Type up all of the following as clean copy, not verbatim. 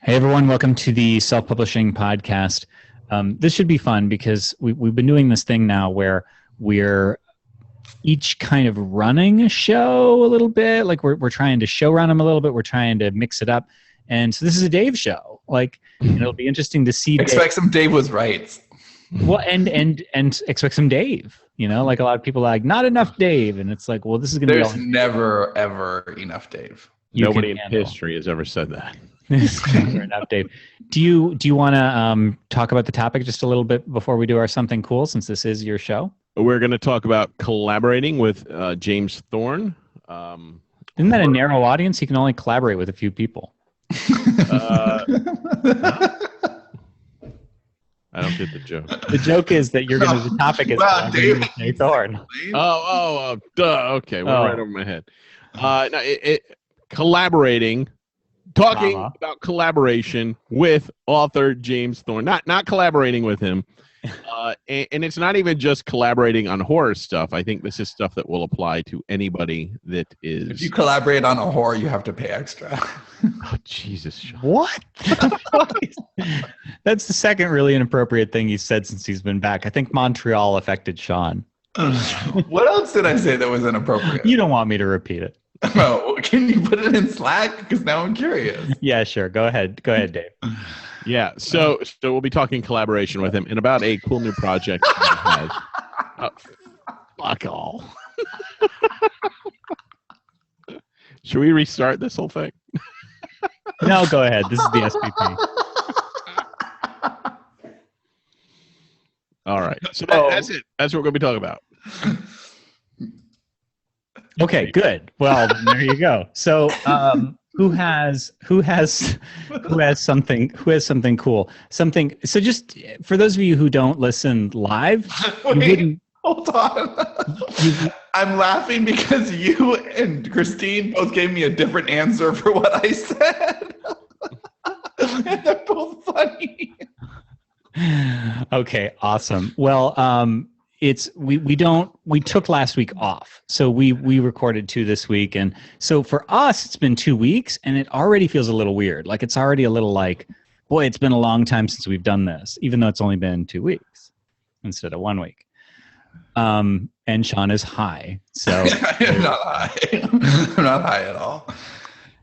Hey everyone, welcome to the Self-Publishing Podcast. This should be fun because we've been doing this thing now where we're each kind of running a show a little bit. Like we're trying to show run them a little bit. We're trying to mix it up. And so this is a Dave show. Like it'll be interesting to see. Expect some Dave was right. Well, and expect some Dave. You know, like a lot of people are like, not enough Dave. And it's like, well, this is going to be. There's never, ever enough Dave. Nobody in history has ever said that. Never enough, Dave. Do you want to talk about the topic just a little bit before we do our something cool, since this is your show? We're going to talk about collaborating with James Thorn. Isn't that a narrow audience? He can only collaborate with a few people. I don't get the joke. The joke is that you're going to. The topic is Dave Thorn. Duh. Okay, right over my head. Collaborating. Talking about collaboration with author James Thorn, not collaborating with him, and it's not even just collaborating on horror stuff. I think this is stuff that will apply to anybody that is. If you collaborate on a horror, you have to pay extra. Oh, Jesus, Sean. What? That's the second really inappropriate thing he's said since he's been back. I think Montreal affected Sean. What else did I say that was inappropriate? You don't want me to repeat it. Oh, can you put it in Slack? Because now I'm curious. Yeah, sure. Go ahead, Dave. Yeah, so we'll be talking collaboration with him and about a cool new project he has. Fuck all. Should we restart this whole thing? No, go ahead. This is the SPP. All right. So that's it. That's what we're going to be talking about. Okay, good. Well, there you go. So, who has something cool? Something. So, just for those of you who don't listen live, Wait, hold on. I'm laughing because you and Christine both gave me a different answer for what I said, and they're both funny. Okay, awesome. Well, we took last week off, so we recorded 2 this week, and so for us it's been 2 weeks, and it already feels a little weird. Like it's already a little like, boy, it's been a long time since we've done this, even though it's only been 2 weeks instead of 1 week. And Sean is high, so I'm not high. I'm not high at all.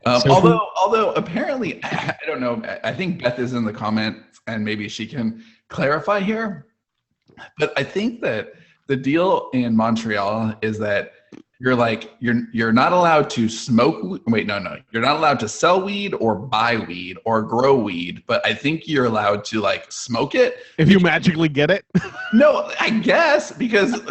Although apparently, I don't know. I think Beth is in the comments, and maybe she can clarify here. But I think that the deal in Montreal is that you're not allowed to smoke. Wait, no. You're not allowed to sell weed or buy weed or grow weed. But I think you're allowed to smoke it. If you magically get it? No, I guess because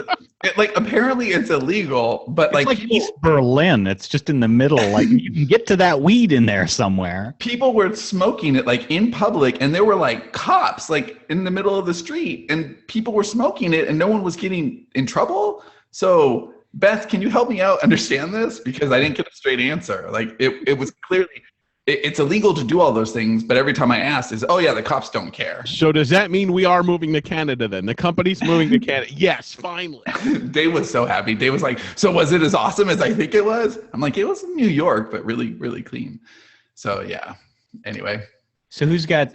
apparently it's illegal. But it's like East Berlin. It's just in the middle. Like you can get to that weed in there somewhere. People were smoking it in public, and there were cops in the middle of the street, and people were smoking it, and no one was getting in trouble. So Beth, can you help me out understand this? Because I didn't get a straight answer. It was clearly, it's illegal to do all those things, but every time I asked is, oh yeah, the cops don't care. So does that mean we are moving to Canada then? The company's moving to Canada. Yes, finally. Dave was so happy. Dave was like, so was it as awesome as I think it was? I'm like, it was in New York, but really, really clean. So yeah, anyway. So who's got?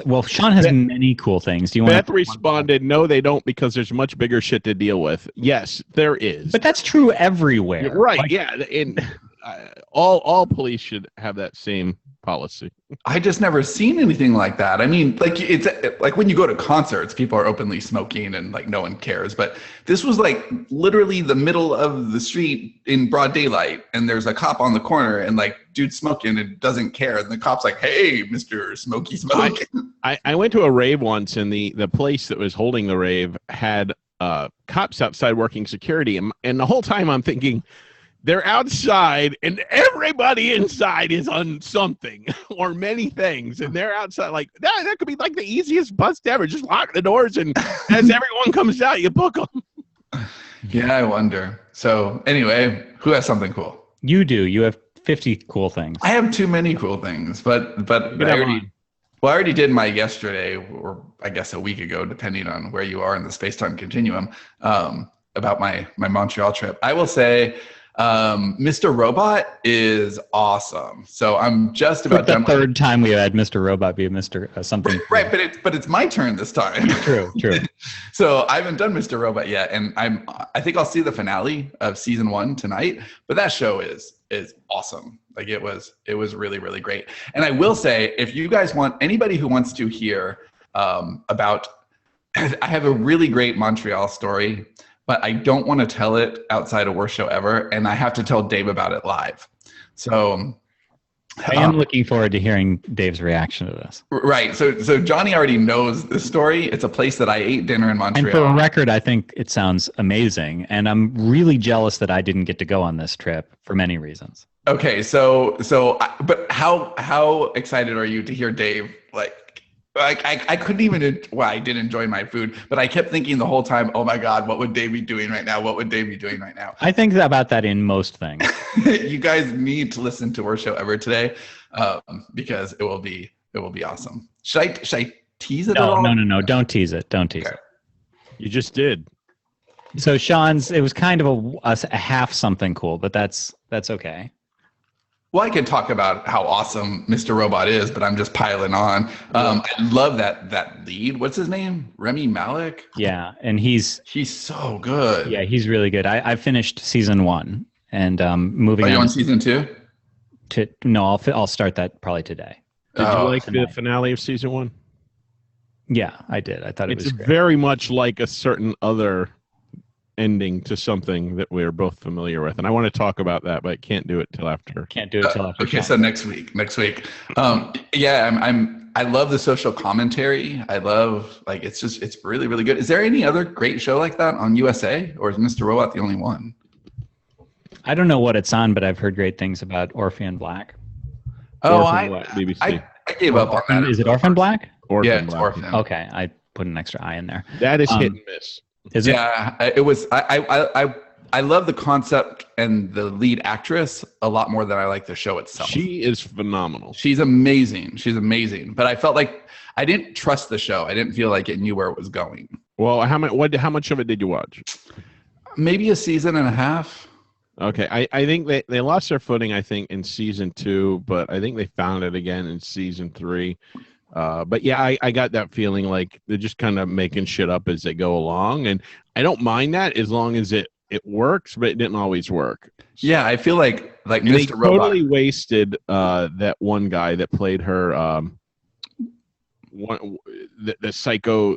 Well, Sean has many cool things. Do you want? Beth responded, "No, they don't, because there's much bigger shit to deal with." Yes, there is. But that's true everywhere, right? Yeah, and all police should have that same policy. I just never seen anything like that. I mean, it's like when you go to concerts, people are openly smoking and no one cares. But this was literally the middle of the street in broad daylight, and there's a cop on the corner, and dude smoking and doesn't care, and the cop's like, "Hey, Mr. Smoky Smoke." I went to a rave once, and the place that was holding the rave had cops outside working security, and the whole time I'm thinking, they're outside, and everybody inside is on something or many things, and they're outside. That could be the easiest bust ever. Just lock the doors, and as everyone comes out, you book them. Yeah, I wonder. So anyway, who has something cool? You do. You have 50 cool things. I have too many cool things, but I already did my yesterday, or I guess a week ago, depending on where you are in the space-time continuum, about my Montreal trip. I will say Mr. Robot is awesome. So I'm just about the done. third time we had Mr. Robot be a Mr. Something. Right, but it's my turn this time. True. So I haven't done Mr. Robot yet, and I think I'll see the finale of season 1 tonight. But that show is awesome. Like it was really, really great. And I will say, if you guys want anybody who wants to hear about, I have a really great Montreal story, but I don't want to tell it outside of Worst Show Ever, and I have to tell Dave about it live. So I am looking forward to hearing Dave's reaction to this. Right. So Johnny already knows this story. It's a place that I ate dinner in Montreal. And for a record, I think it sounds amazing, and I'm really jealous that I didn't get to go on this trip for many reasons. Okay, but how excited are you to hear Dave? I couldn't even. Well, I did enjoy my food, but I kept thinking the whole time, "Oh my God, what would Dave be doing right now? What would Dave be doing right now?" I think about that in most things. You guys need to listen to Worst Show Ever today, because it will be awesome. Should I tease it at all? No. Don't tease it. Don't tease it. You just did. So Sean's, it was kind of a half something cool, but that's okay. Well, I could talk about how awesome Mr. Robot is, but I'm just piling on. I love that lead. What's his name? Remy Malek? Yeah, and he's so good. Yeah, he's really good. I finished season 1, and moving on. Are you on season 2? No, I'll start that probably today. Did you like the finale of season 1? Yeah, I did. I thought it was great. Very much like a certain other ending to something that we're both familiar with, and I want to talk about that, but I can't do it till after. Okay, so next week. I love the social commentary. I love, it's really, really good. Is there any other great show like that on USA, or is Mr. Robot the only one? I don't know what it's on, but I've heard great things about Orphan Black. BBC. I gave up on that. Is it Orphan Black? Orphan Black. Orphan. Okay, I put an extra I in there. That is hit and miss. Is it? Yeah, it was. I love the concept and the lead actress a lot more than I like the show itself. She is phenomenal. She's amazing. But I felt like I didn't trust the show. I didn't feel like it knew where it was going. Well, how much of it did you watch? Maybe a season and a half. Okay, I think they lost their footing, I think, in season 2, but I think they found it again in season 3. But yeah, I got that feeling like they're just kind of making shit up as they go along, and I don't mind that as long as it works, but it didn't always work. Yeah, I feel like and Mr. they Robot totally wasted that one guy that played her, the psycho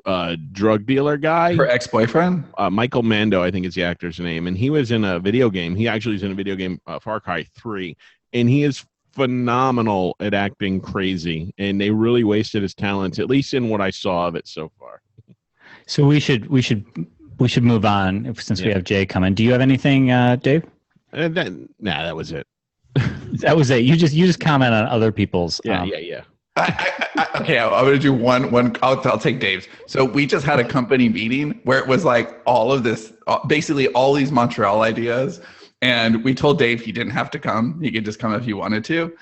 drug dealer guy, her ex-boyfriend. Michael Mando, I think is the actor's name, and he was in a video game. He actually is in a video game, Far Cry 3, and he is phenomenal at acting crazy, and they really wasted his talents, at least in what I saw of it so far. So we should move on since we have Jay coming. Do you have anything, Dave? That was it. That was it. You just comment on other people's. Yeah. Okay, I'm gonna do one. I'll take Dave's. So we just had a company meeting where it was like all of this, basically all these Montreal ideas. And we told Dave he didn't have to come. He could just come if he wanted to.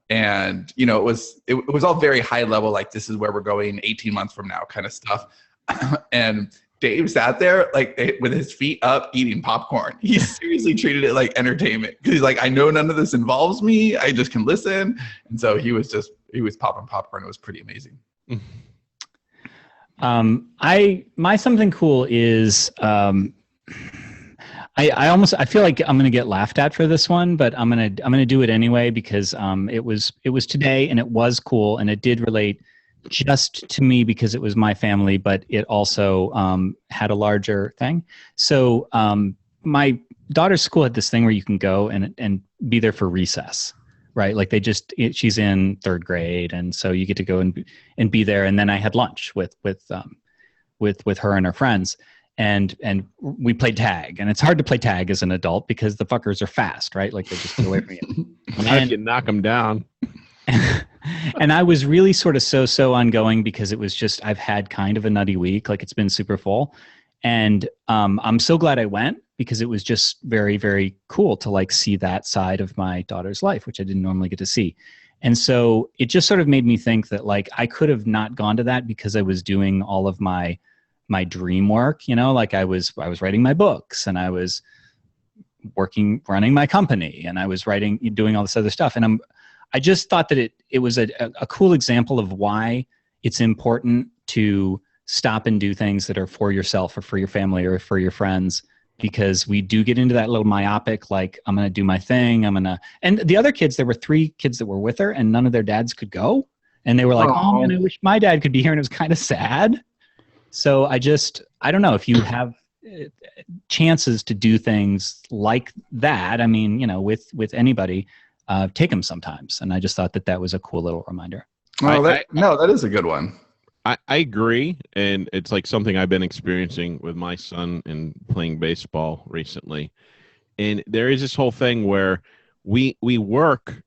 And it was all very high level, like this is where we're going 18 months from now kind of stuff. And Dave sat there with his feet up eating popcorn. He seriously treated it like entertainment, because he's like, I know none of this involves me. I just can listen. And so he was popping popcorn. It was pretty amazing. My something cool is I feel like I'm gonna get laughed at for this one, but I'm gonna do it anyway because it was today and it was cool and it did relate just to me because it was my family, but it also had a larger thing. So my daughter's school had this thing where you can go and be there for recess, right? Like she's in 3rd grade, and so you get to go and be there. And then I had lunch with her and her friends. And we played tag, and it's hard to play tag as an adult because the fuckers are fast, right? Like they just get away from you. Not if you knock them down. And I was really sort of so ongoing because it was just, I've had kind of a nutty week. Like it's been super full. And I'm so glad I went because it was just very, very cool to see that side of my daughter's life, which I didn't normally get to see. And so it just sort of made me think that I could have not gone to that because I was doing all of my dream work, I was writing my books and I was running my company, and I was doing all this other stuff. And I just thought that it was a cool example of why it's important to stop and do things that are for yourself or for your family or for your friends, because we do get into that little myopic, like, I'm going to do my thing. And the other kids, there were 3 kids that were with her and none of their dads could go. And they were like, oh man, I wish my dad could be here. And it was kind of sad. So I don't know if you have chances to do things like that. I mean, with anybody, take them sometimes. And I just thought that was a cool little reminder. Oh, that is a good one. I agree, and it's like something I've been experiencing with my son in playing baseball recently. And there is this whole thing where we work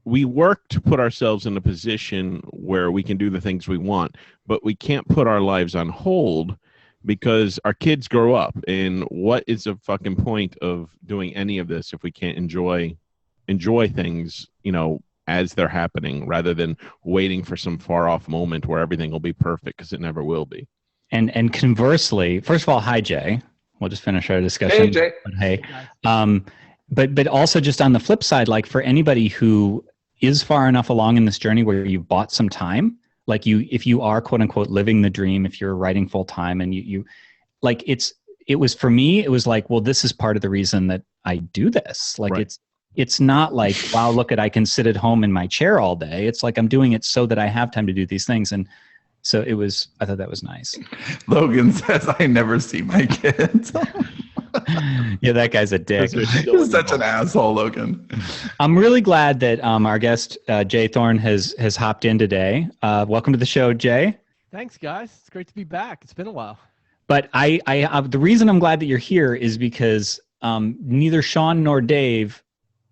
to put ourselves in a position where we can do the things we want, but we can't put our lives on hold because our kids grow up. And what is the fucking point of doing any of this if we can't enjoy things, as they're happening, rather than waiting for some far off moment where everything will be perfect, because it never will be. And conversely, first of all, hi Jay. We'll just finish our discussion. Hey Jay. Hey. But also just on the flip side, like for anybody who is far enough along in this journey where you've bought some time, like if you are quote unquote living the dream, if you're writing full time and you like, it was for me, it was like, well, this is part of the reason that I do this. Like right. It's not like, wow, look I can sit at home in my chair all day. It's like I'm doing it so that I have time to do these things. And so I thought that was nice. Logan says, I never see my kids. Yeah, that guy's a dick. You're such an asshole, Logan. I'm really glad that our guest, Jay Thorn, has hopped in today. Welcome to the show, Jay. Thanks, guys. It's great to be back. It's been a while. But the reason I'm glad that you're here is because neither Sean nor Dave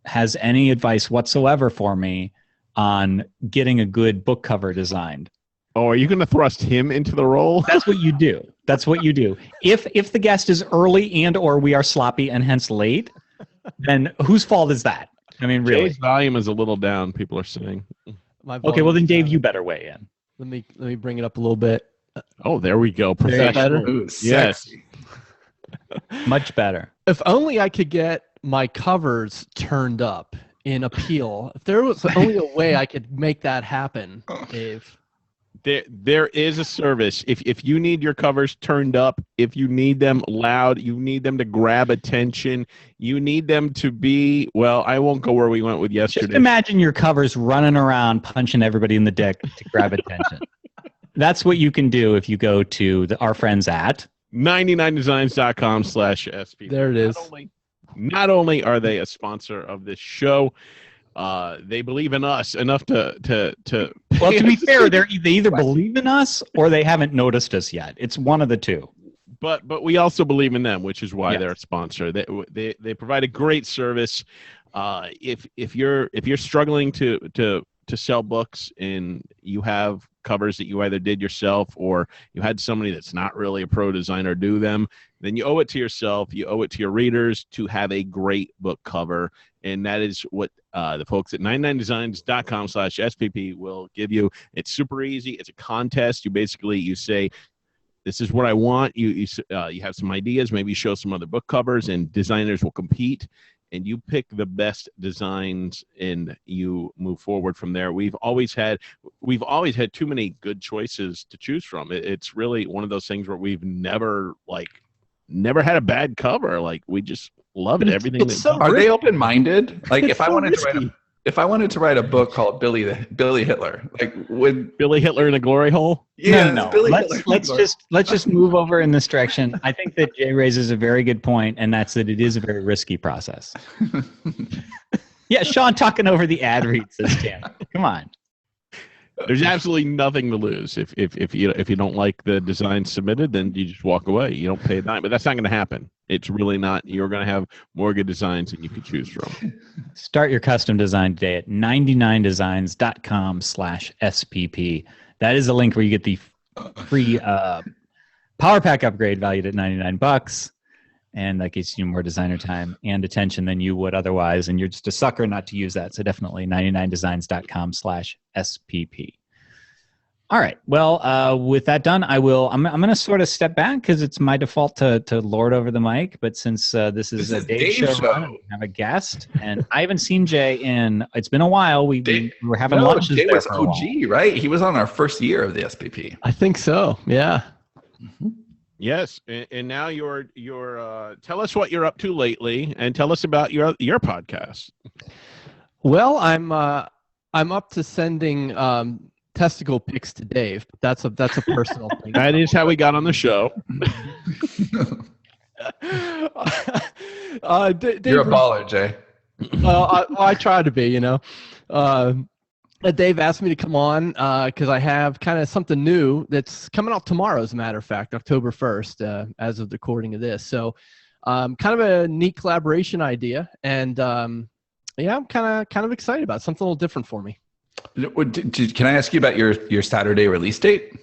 has any advice whatsoever for me on getting a good book cover designed. Oh, are you going to thrust him into the role? That's what you do. If the guest is early and or we are sloppy and hence late, then whose fault is that? I mean, really. Jay's volume is a little down, people are saying. Okay, well then Dave, you better weigh in. Let me bring it up a little bit. Oh, there we go. Professional. Ooh, yes. Much better. If only I could get my covers turned up in Appeal. If there was only a way I could make that happen, Dave. There is a service. If you need your covers turned up, if you need them loud, you need them to grab attention, you need them to be, well, I won't go where we went with yesterday. Just imagine your covers running around punching everybody in the dick to grab attention. That's what you can do if you go to our friends at 99designs.com/SP. There it is. Not only are they a sponsor of this show, they believe in us enough to well, to be fair, they either believe in us or they haven't noticed us yet. It's one of the two. But we also believe in them, which is why they're a sponsor. They provide a great service. If you're struggling to sell books and you have covers that you either did yourself or you had somebody that's not really a pro designer do them, then you owe it to yourself, you owe it to your readers to have a great book cover. And that is what the folks at 99designs.com/SPP will give you. It's super easy. It's a contest. You say, this is what I want. You have some ideas, maybe show some other book covers, and designers will compete. And you pick the best designs and you move forward from there. We've always had too many good choices to choose from. It's really one of those things where we've never had a bad cover. Like, we just love it. Everything. Are they open-minded? Like, if I wanted to write a book called Billy Hitler, like, would Billy Hitler in a glory hole? Yeah, no. Let's just move over in this direction. I think that Jay raises a very good point, and that's that it is a very risky process. Yeah, Sean talking over the ad read, says Tim. Come on. There's absolutely nothing to lose. If you don't like the design submitted, then you just walk away. You don't pay a dime. But that's not going to happen. It's really not. You're going to have more good designs than you can choose from. Start your custom design today at 99designs.com/SPP. That is a link where you get the free Power Pack upgrade valued at $99. And that gives you more designer time and attention than you would otherwise. And you're just a sucker not to use that. So definitely 99designs.com/SPP. All right. Well, with that done, I'm going to sort of step back because it's my default to lord over the mic. But since this is a Dave show, run, and we have a guest, and I haven't seen Jay in. It's been a while. We were having lunches Jay there was for a while. OG, right? He was on our first year of the SPP. I think so. Yeah. Yes, and now you're tell us what you're up to lately, and tell us about your podcast. Well, I'm up to sending testicle pics to Dave. That's a personal thing. That is how we got on the show. Dave, You're a baller, Jay. I try to be, you know. Dave asked me to come on because I have kind of something new that's coming out tomorrow, as a matter of fact, October 1st, as of the recording of this. So kind of a neat collaboration idea. And yeah, I'm kind of excited about it. Something a little different for me. Can I ask you about your Saturday release date?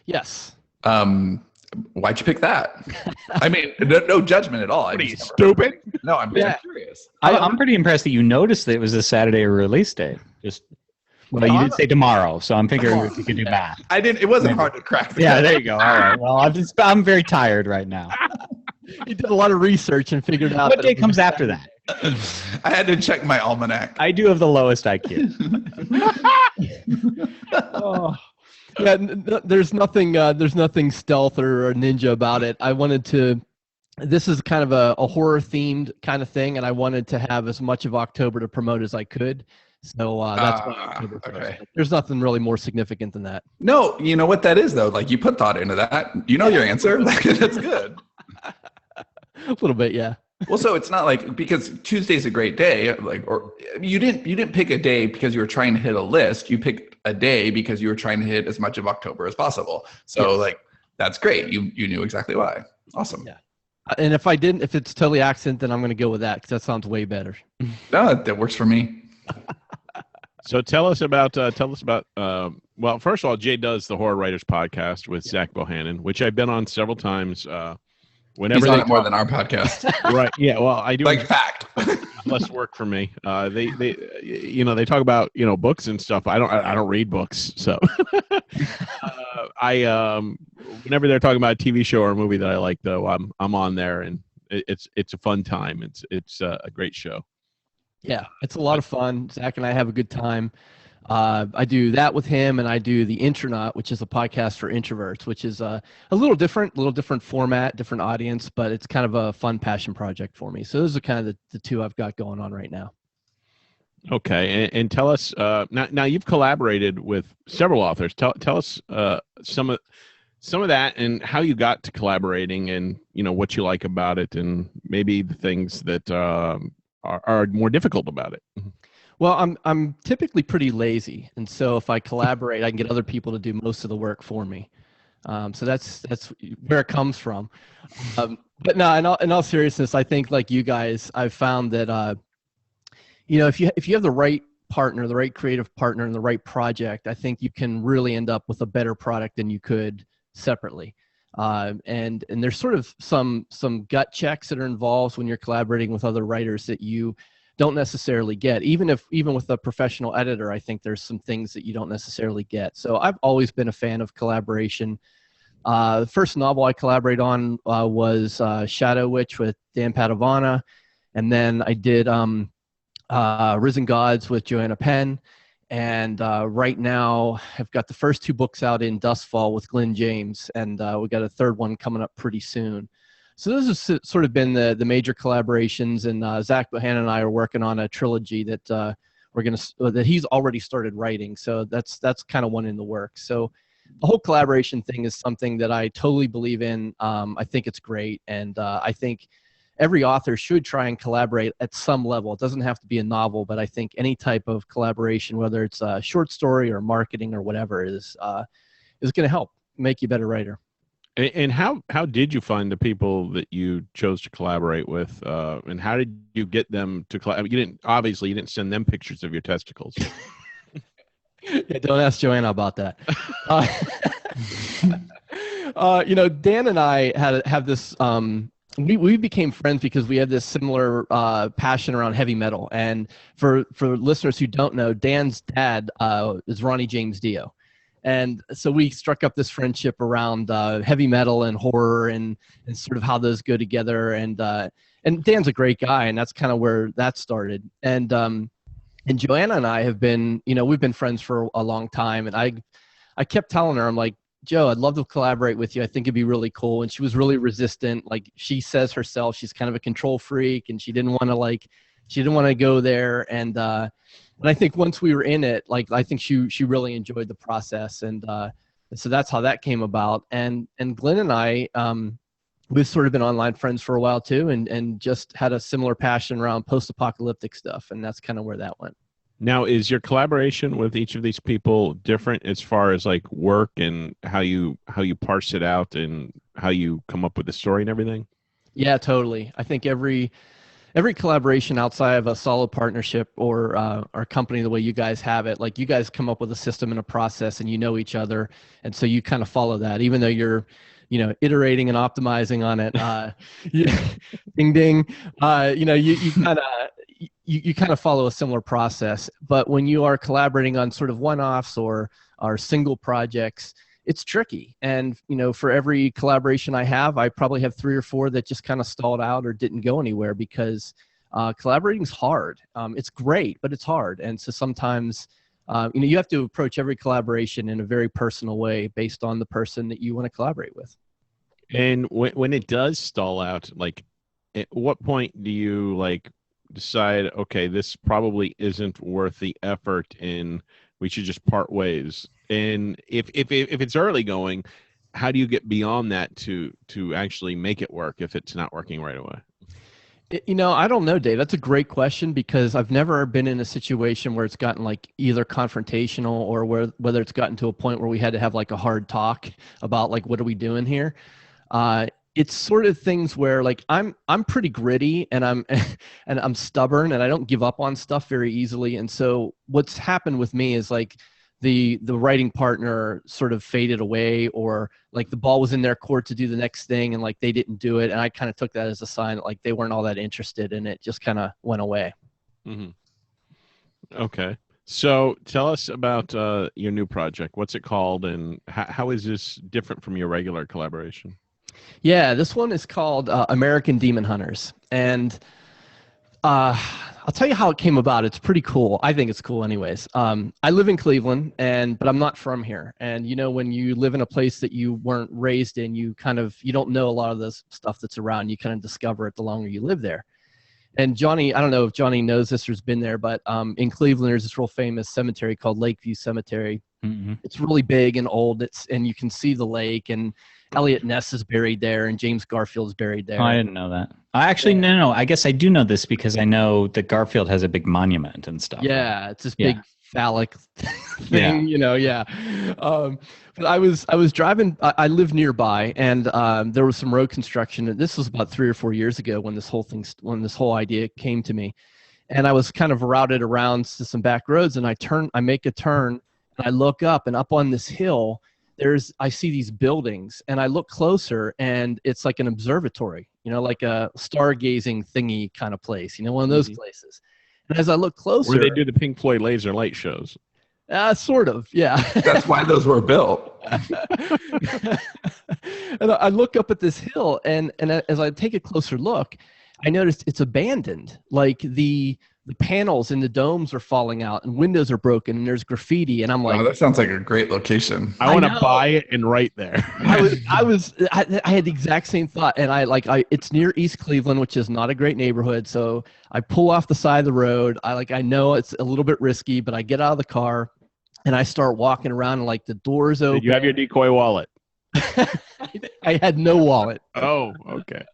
Yes. Why'd you pick that? I mean, no judgment at all. What are you, stupid? No, I'm curious. I'm pretty impressed that you noticed that it was a Saturday release date. Well, you did say tomorrow, so I'm figuring if you could do math. I didn't. It wasn't hard to crack. Yeah, there you go. All right. Well, I'm very tired right now. You did a lot of research and figured out. What day comes after that? I had to check my almanac. I do have the lowest IQ. Oh. Yeah, there's nothing stealth or ninja about it. I wanted to. This is kind of a horror themed kind of thing, and I wanted to have as much of October to promote as I could. So that's why October 1st. Okay. There's nothing really more significant than that. No, you know what that is though. Like you put thought into that. You know your answer. That's good. A little bit, yeah. Well, so it's not like because Tuesday's a great day, like or you didn't pick a day because you were trying to hit a list. You picked a day because you were trying to hit as much of October as possible. So yes. like that's great. You knew exactly why. Awesome. Yeah. And if it's totally accident, then I'm going to go with that because that sounds way better. No, that works for me. So tell us about well, first of all, Jay does the Horror Writers podcast with Zach Bohannon, which I've been on several times. Whenever He's on it more than our podcast. Right. Yeah. Well, I do. Like fact. Less work for me. They they talk about books and stuff. I don't read books, so whenever they're talking about a TV show or a movie that I like, though, I'm on there, and it's a fun time. It's a great show. Yeah, it's a lot of fun. Zach and I have a good time. I do that with him, and I do the Intronaut, which is a podcast for introverts, which is a little different format, different audience, but it's kind of a fun passion project for me. So those are kind of the two I've got going on right now. Okay, and tell us now you've collaborated with several authors. Tell us some of that and how you got to collaborating, and what you like about it, and maybe the things that are more difficult about it. Well, I'm typically pretty lazy, and so if I collaborate, I can get other people to do most of the work for me. So that's where it comes from. But no, in all seriousness, I think like you guys, I've found that if you have the right partner, the right creative partner, and the right project, I think you can really end up with a better product than you could separately. And there's sort of some gut checks that are involved when you're collaborating with other writers that you don't necessarily get. Even with a professional editor, I think there's some things that you don't necessarily get. So I've always been a fan of collaboration. The first novel I collaborated on was Shadow Witch with Dan Padavana, and then I did Risen Gods with Joanna Penn. And right now, I've got the first two books out in Dustfall with Glenn James, and we got a third one coming up pretty soon. So those have sort of been the major collaborations, and Zach Bohannon and I are working on a trilogy that that he's already started writing. So that's kind of one in the works. So the whole collaboration thing is something that I totally believe in. I think it's great, and I think every author should try and collaborate at some level. It doesn't have to be a novel, but I think any type of collaboration, whether it's a short story or marketing or whatever, is going to help make you a better writer. And how did you find the people that you chose to collaborate with, and how did you get them to collaborate? You didn't send them pictures of your testicles. Yeah, don't ask Joanna about that. Dan and I have this. We became friends because we had this similar passion around heavy metal. And for listeners who don't know, Dan's dad is Ronnie James Dio. And so we struck up this friendship around heavy metal and horror and sort of how those go together. And Dan's a great guy, and that's kind of where that started. And Joanna and I have been, we've been friends for a long time. And I kept telling her, I'm like, Joe, I'd love to collaborate with you. I think it'd be really cool. And she was really resistant. Like she says herself, she's kind of a control freak, and she didn't want to go there. And I think once we were in it, like I think she really enjoyed the process. And so that's how that came about. And Glenn and I, we've sort of been online friends for a while too, and just had a similar passion around post-apocalyptic stuff. And that's kind of where that went. Now, is your collaboration with each of these people different as far as like work and how you parse it out and how you come up with the story and everything? Yeah, totally. I think every collaboration outside of a solid partnership or our company, the way you guys have it, like you guys come up with a system and a process, and you know each other, and so you kind of follow that, even though you're iterating and optimizing on it. Ding ding. You kind of follow a similar process. But when you are collaborating on sort of one-offs or single projects, it's tricky. And, for every collaboration I have, I probably have 3 or 4 that just kind of stalled out or didn't go anywhere because collaborating is hard. It's great, but it's hard. And so sometimes, you have to approach every collaboration in a very personal way based on the person that you want to collaborate with. And when it does stall out, like at what point do you like decide, okay, this probably isn't worth the effort and we should just part ways? And if it's early going, how do you get beyond that to actually make it work if it's not working right away? I don't know, Dave. That's a great question because I've never been in a situation where it's gotten like either confrontational or whether it's gotten to a point where we had to have like a hard talk about like, what are we doing here? It's sort of things where like I'm pretty gritty and I'm stubborn and I don't give up on stuff very easily. And so what's happened with me is like the writing partner sort of faded away, or like the ball was in their court to do the next thing and like they didn't do it. And I kind of took that as a sign that like they weren't all that interested, and it just kind of went away. Mm-hmm. Okay. So tell us about your new project. What's it called, and how is this different from your regular collaboration? Yeah, this one is called American Demon Hunters. And I'll tell you how it came about. It's pretty cool. I think it's cool anyways. I live in Cleveland, but I'm not from here. And when you live in a place that you weren't raised in, you don't know a lot of this stuff that's around. You kind of discover it the longer you live there. And Johnny, I don't know if Johnny knows this or has been there, but in Cleveland, there's this real famous cemetery called Lakeview Cemetery. Mm-hmm. It's really big and old. And you can see the lake, and Elliot Ness is buried there, and James Garfield's buried there. Oh, I didn't know that. No. I guess I do know this because I know that Garfield has a big monument and stuff. Yeah, it's this big phallic thing, yeah. But I was driving. I live nearby, and there was some road construction. And this was about 3 or 4 years ago when this whole idea came to me, and I was kind of routed around to some back roads, and I make a turn, and I look up, and up on this hill, I see these buildings, and I look closer, and it's like an observatory, like a stargazing thingy kind of place, one of those places. And as I look closer, where they do the Pink Floyd laser light shows. Sort of, yeah. That's why those were built. And I look up at this hill, and as I take a closer look, I noticed it's abandoned. Like the panels in the domes are falling out, and windows are broken, and there's graffiti. And I'm like, oh, that sounds like a great location. I want to buy it and write there. I had the exact same thought, and it's near East Cleveland, which is not a great neighborhood. So I pull off the side of the road. I know it's a little bit risky, but I get out of the car and I start walking around, and like the doors open. Did you have your decoy wallet? I had no wallet. Oh, okay.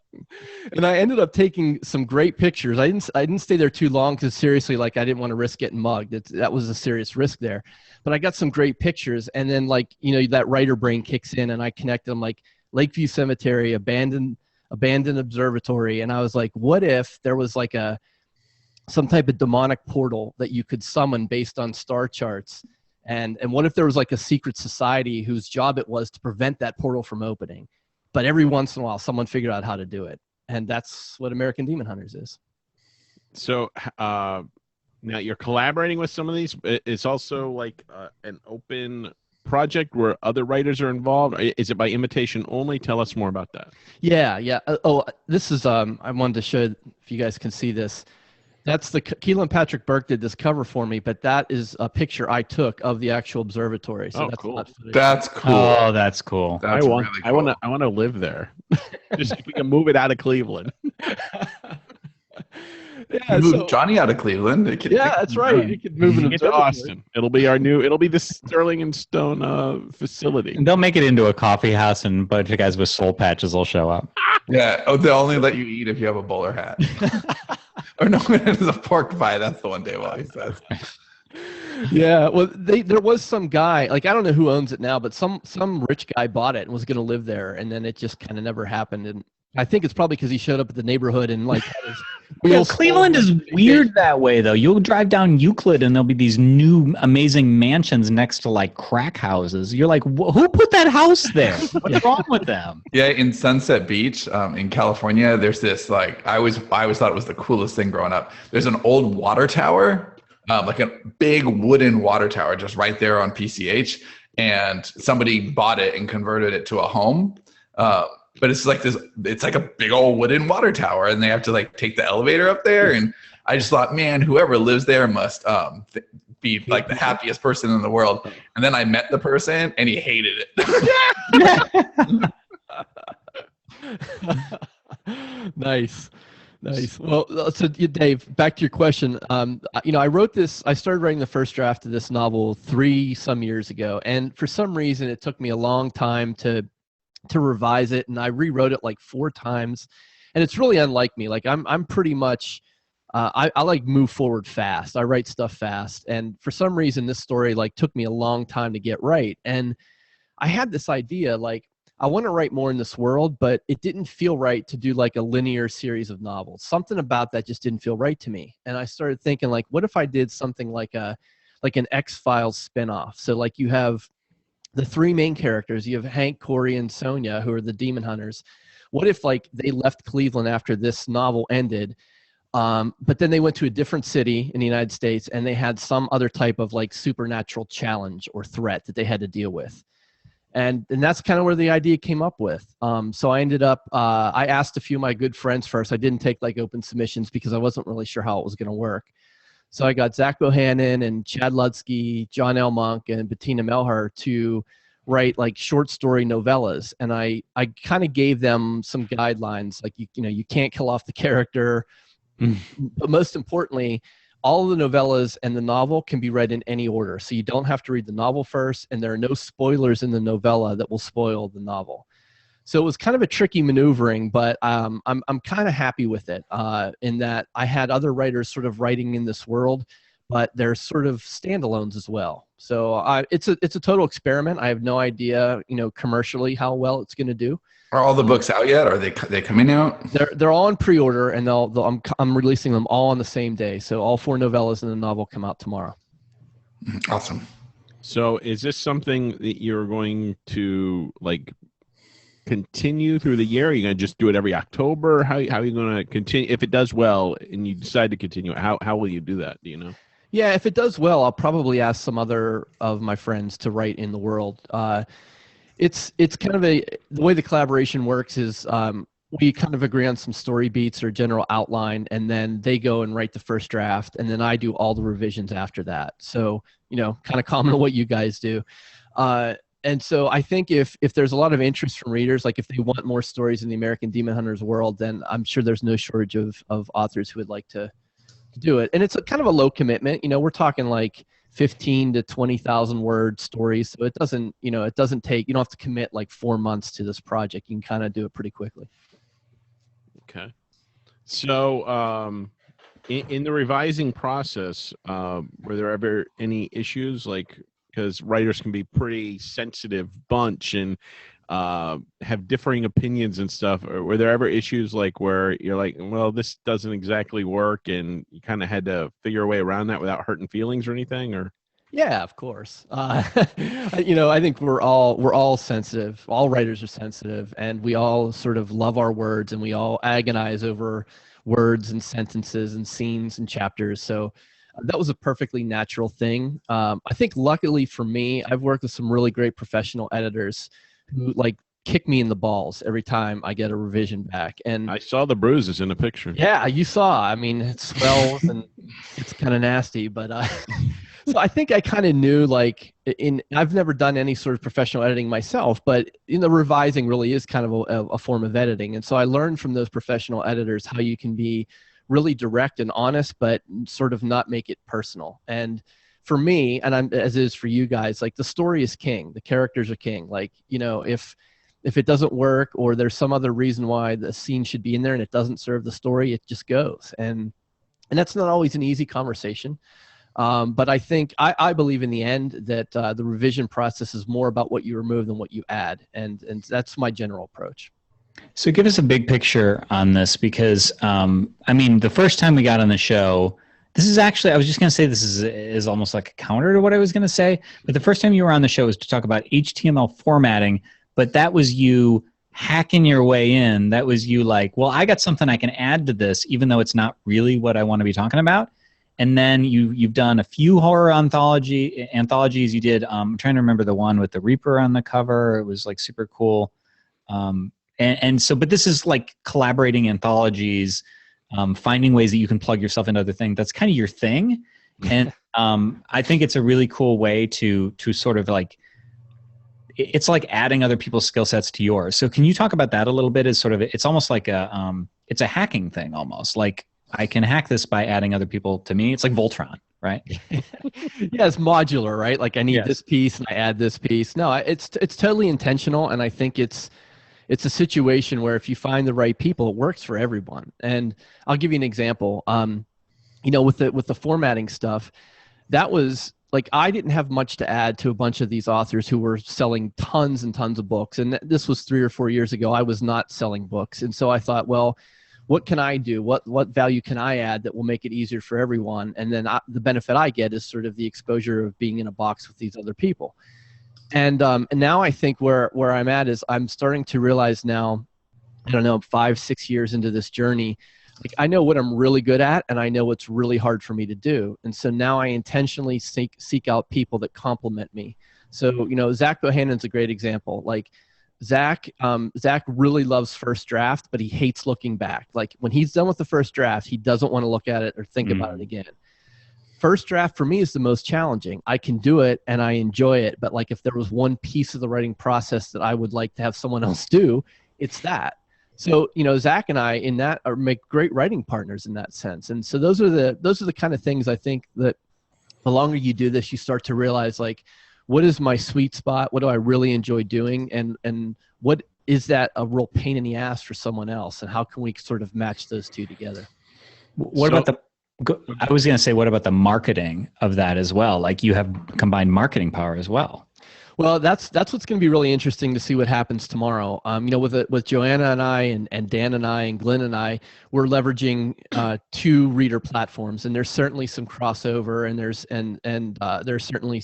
And I ended up taking some great pictures. I didn't stay there too long because seriously, like I didn't want to risk getting mugged. That was a serious risk there. But I got some great pictures, and then that writer brain kicks in, and I connect them like Lakeview Cemetery, abandoned observatory, and I was like, what if there was like some type of demonic portal that you could summon based on star charts? And what if there was like a secret society whose job it was to prevent that portal from opening? But every once in a while, someone figured out how to do it. And that's what American Demon Hunters is. So now you're collaborating with some of these. It's also like an open project where other writers are involved? Is it by invitation only? Tell us more about that. Yeah. This is I wanted to show if you guys can see this. That's the Keelan Patrick Burke did this cover for me, but that is a picture I took of the actual observatory. So Oh, that's cool. not footage. That's cool. Oh, that's cool. That's really cool. I want to live there. Just if we can move it out of Cleveland. Yeah, Move Johnny out of Cleveland. That's right. You could move an Get to Austin. It'll be the Sterling and Stone facility. And they'll make it into a coffee house, and a bunch of guys with soul patches will show up. Yeah. Oh, they'll only let you eat if you have a bowler hat. Or no, it is a pork pie. That's the one Dave always says. Yeah, well, there was some guy, like I don't know who owns it now, but some rich guy bought it and was going to live there, and then it just kind of never happened. And I think it's probably because he showed up at the neighborhood and like had his wheels. Cleveland is weird that way, though. You'll drive down Euclid, and there'll be these new amazing mansions next to like crack houses. You're like, who put that house there? What's wrong with them? Yeah, in Sunset Beach, in California, there's this like I always thought it was the coolest thing growing up. There's an old water tower, like a big wooden water tower, just right there on PCH, and somebody bought it and converted it to a home. But it's like a big old wooden water tower, and they have to like take the elevator up there. And I just thought, man, whoever lives there must be like the happiest person in the world. And then I met the person, and he hated it. Nice. Well, so Dave, back to your question. I wrote this. I started writing the first draft of this novel 3 some years ago, and for some reason, it took me a long time to revise it, and I rewrote it like 4 times, and it's really unlike me. Like I'm pretty much I like move forward fast. I write stuff fast, and for some reason this story like took me a long time to get right. And I had this idea like I want to write more in this world, but it didn't feel right to do like a linear series of novels. Something about that just didn't feel right to me. And I started thinking like, what if I did something like an X-Files spinoff? So like you have the 3 main characters, you have Hank, Corey, and Sonia, who are the demon hunters. What if like they left Cleveland after this novel ended, but then they went to a different city in the United States and they had some other type of like supernatural challenge or threat that they had to deal with? And that's kind of where the idea came up with. So I ended up, I asked a few of my good friends first. I didn't take like open submissions because I wasn't really sure how it was going to work. So I got Zach Bohannon and Chad Ludsky, John L. Monk, and Bettina Melher to write like short story novellas. And I kind of gave them some guidelines, like, you can't kill off the character. But most importantly, all of the novellas and the novel can be read in any order. So you don't have to read the novel first, and there are no spoilers in the novella that will spoil the novel. So it was kind of a tricky maneuvering, but I'm kind of happy with it in that I had other writers sort of writing in this world, but they're sort of standalones as well. So it's a total experiment. I have no idea, commercially how well it's going to do. Are all the books out yet? Are they coming out? They're all in pre-order, and I'm releasing them all on the same day. So all 4 novellas in the novel come out tomorrow. Awesome. So is this something that you're going to like continue through the year? Are you going to just do it every October? How are you going to continue? If it does well and you decide to continue, how will you do that? Do you know? Yeah, if it does well, I'll probably ask some other of my friends to write in the world. It's kind of the way the collaboration works is we kind of agree on some story beats or general outline, and then they go and write the first draft, and then I do all the revisions after that. So, kind of common to what you guys do. And so I think if there's a lot of interest from readers, like if they want more stories in the American Demon Hunters world, then I'm sure there's no shortage of authors who would like to do it. And it's kind of a low commitment. We're talking like 15 to 20,000 word stories. So it doesn't take, you don't have to commit like 4 months to this project. You can kind of do it pretty quickly. Okay. So in the revising process, were there ever any issues because writers can be pretty sensitive bunch and have differing opinions and stuff? Or were there ever issues where you're like, well, this doesn't exactly work, and you kind of had to figure a way around that without hurting feelings or anything? Or yeah, of course. I think we're all sensitive. All writers are sensitive, and we all sort of love our words, and we all agonize over words and sentences and scenes and chapters. So that was a perfectly natural thing. I think luckily for me, I've worked with some really great professional editors who like kick me in the balls every time I get a revision back. And I saw the bruises in the picture. yeah, you saw. I mean, it swells and it's kind of nasty, but so I think I kind of knew, like, I've never done any sort of professional editing myself, but revising really is kind of a form of editing. And so I learned from those professional editors how you can be really direct and honest, but sort of not make it personal. And for me, and as it is for you guys, like, the story is king. The characters are king. Like, if it doesn't work or there's some other reason why the scene should be in there and it doesn't serve the story, it just goes. And that's not always an easy conversation. But I think I believe in the end that the revision process is more about what you remove than what you add. And that's my general approach. So give us a big picture on this, because, the first time we got on the show, this is actually, I was just going to say this is almost like a counter to what I was going to say. But the first time you were on the show was to talk about HTML formatting, but that was you hacking your way in. That was you like, well, I got something I can add to this, even though it's not really what I want to be talking about. And then you've done a few horror anthologies. You did, I'm trying to remember the one with the Reaper on the cover. It was like super cool. And so, but this is like collaborating anthologies, finding ways that you can plug yourself into other things. That's kind of your thing. And I think it's a really cool way to sort of like, it's like adding other people's skill sets to yours. So can you talk about that a little bit? As sort of, it's almost like it's a hacking thing almost. Like, I can hack this by adding other people to me. It's like Voltron, right? Yeah, it's modular, right? Like, I need this piece and I add this piece. No, it's totally intentional. And I think it's a situation where if you find the right people, it works for everyone. And I'll give you an example. With the formatting stuff, that was like, I didn't have much to add to a bunch of these authors who were selling tons and tons of books. And this was 3 or 4 years ago. I was not selling books. And so I thought, well, what can I do? What value can I add that will make it easier for everyone? And then the benefit I get is sort of the exposure of being in a box with these other people. And now I think where I'm at is I'm starting to realize now, I don't know, 5-6 years into this journey, like, I know what I'm really good at and I know what's really hard for me to do. And so now I intentionally seek out people that complement me. So, Zach Bohannon's a great example. Like, Zach really loves first draft, but he hates looking back. Like, when he's done with the first draft, he doesn't want to look at it or think about it again. First draft for me is the most challenging. I can do it and I enjoy it, but like, if there was one piece of the writing process that I would like to have someone else do, it's that. So, Zach and I make great writing partners in that sense. And so those are the kind of things I think that the longer you do this, you start to realize, like, what is my sweet spot? What do I really enjoy doing? And what is that a real pain in the ass for someone else? And how can we sort of match those two together? What about the marketing of that as well? Like, you have combined marketing power as well. Well, that's what's going to be really interesting to see what happens tomorrow. With Joanna and I and Dan and I and Glenn and I, we're leveraging 2 reader platforms, and there's certainly some crossover, and there's certainly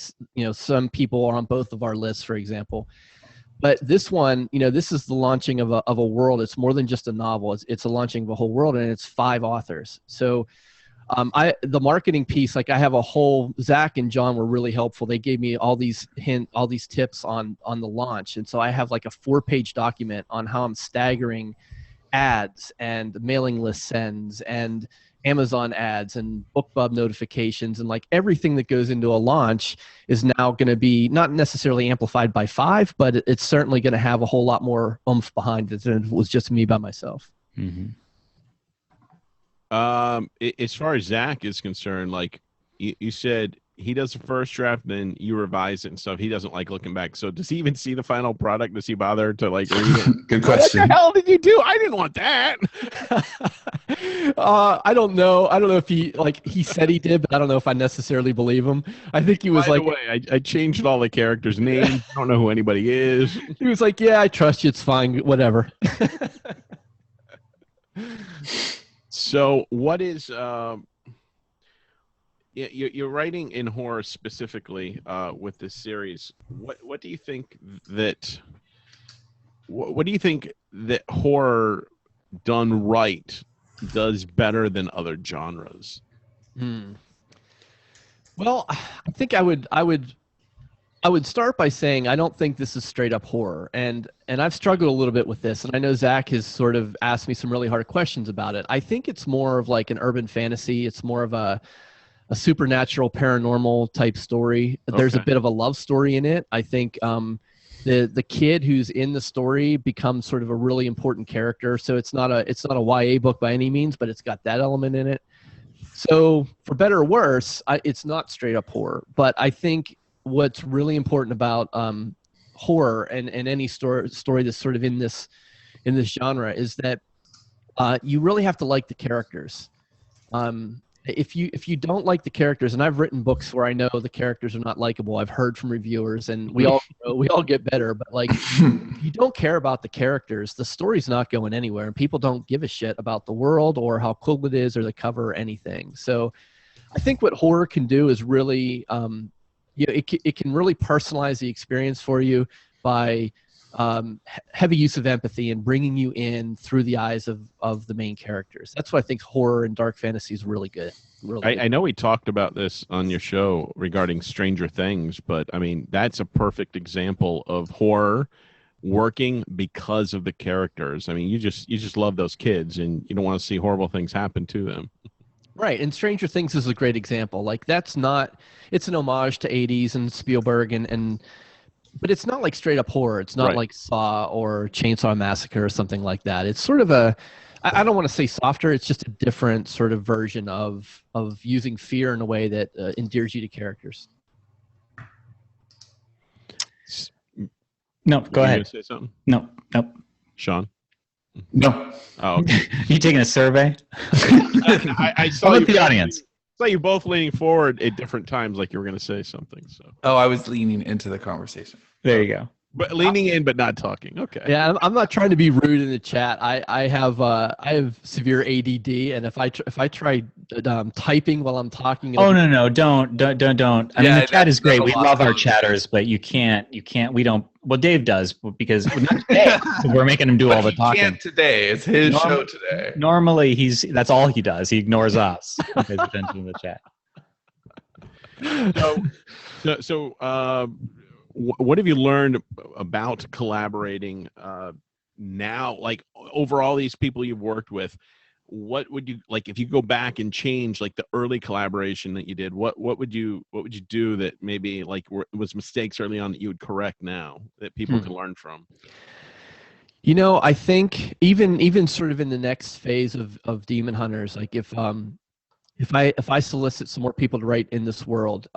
some people are on both of our lists, for example. But this one, this is the launching of a world. It's more than just a novel. It's a launching of a whole world, and it's 5 authors. So the marketing piece, like, I have a whole, Zach and John were really helpful. They gave me all these tips on the launch. And so I have like a 4-page document on how I'm staggering ads and mailing list sends and Amazon ads and BookBub notifications, and like everything that goes into a launch is now going to be not necessarily amplified by 5, but it's certainly going to have a whole lot more oomph behind it than it was just me by myself. Mm-hmm. As far as Zach is concerned, like you said, he does the first draft, then you revise it and stuff. He doesn't like looking back. So does he even see the final product? Does he bother to like read it? Good question. What the hell did you do? I didn't want that. I don't know. I don't know if he said he did, but I don't know if I necessarily believe him. I think he was By the way, I changed all the characters' names. I don't know who anybody is. He was like, yeah, I trust you. It's fine. Whatever. So what is you're writing in horror specifically with this series. What do you think that what do you think that horror done right does better than other genres? Well, I think I would start by saying I don't think this is straight up horror, and I've struggled a little bit with this, and I know Zach has sort of asked me some really hard questions about it. I think it's more of like an urban fantasy. It's more of a supernatural, paranormal type story. There's a bit of a love story in it. I think the kid who's in the story becomes sort of a really important character. So it's not a YA book by any means, but it's got that element in it. So for better or worse, it's not straight up horror, but I think what's really important about horror and any story that's sort of in this genre is that you really have to like the characters. If you don't like the characters, and I've written books where I know the characters are not likable, I've heard from reviewers, and we all get better. But like, if you don't care about the characters, the story's not going anywhere, and people don't give a shit about the world or how cool it is or the cover or anything. So, I think what horror can do is really, it can really personalize the experience for you by heavy use of empathy and bringing you in through the eyes of the main characters. That's what I think horror and dark fantasy is really good. I know we talked about this on your show regarding Stranger Things, but I mean, that's a perfect example of horror working because of the characters. I mean, you just love those kids and you don't want to see horrible things happen to them. Right, and Stranger Things is a great example. Like it's an homage to 80s and Spielberg but it's not like straight up horror. It's not like Saw or Chainsaw Massacre or something like that. It's sort of I don't want to say softer. It's just a different sort of version of using fear in a way that endears you to characters. No, go ahead. Say something? No. Sean? No. Oh, okay. You taking a survey? I saw With the audience. saw you both leaning forward at different times like you were going to say something. So. Oh, I was leaning into the conversation. There you go. But leaning in, but not talking. Okay. Yeah, I'm not trying to be rude in the chat. I have severe ADD, and if I try typing while I'm talking. Oh no, don't. I mean, the chat is great. We love our chatters, but you can't. We don't. Well, Dave does because not today. We're making him do all the talking. He can't today. It's his show today. Normally, that's all he does. He ignores us. He pays attention to the chat. So what have you learned about collaborating now? Like over all these people you've worked with, what would you like if you go back and change like the early collaboration that you did? What would you do that maybe like was mistakes early on that you would correct now that people can learn from? You know, I think even sort of in the next phase of Demon Hunters, like if I solicit some more people to write in this world,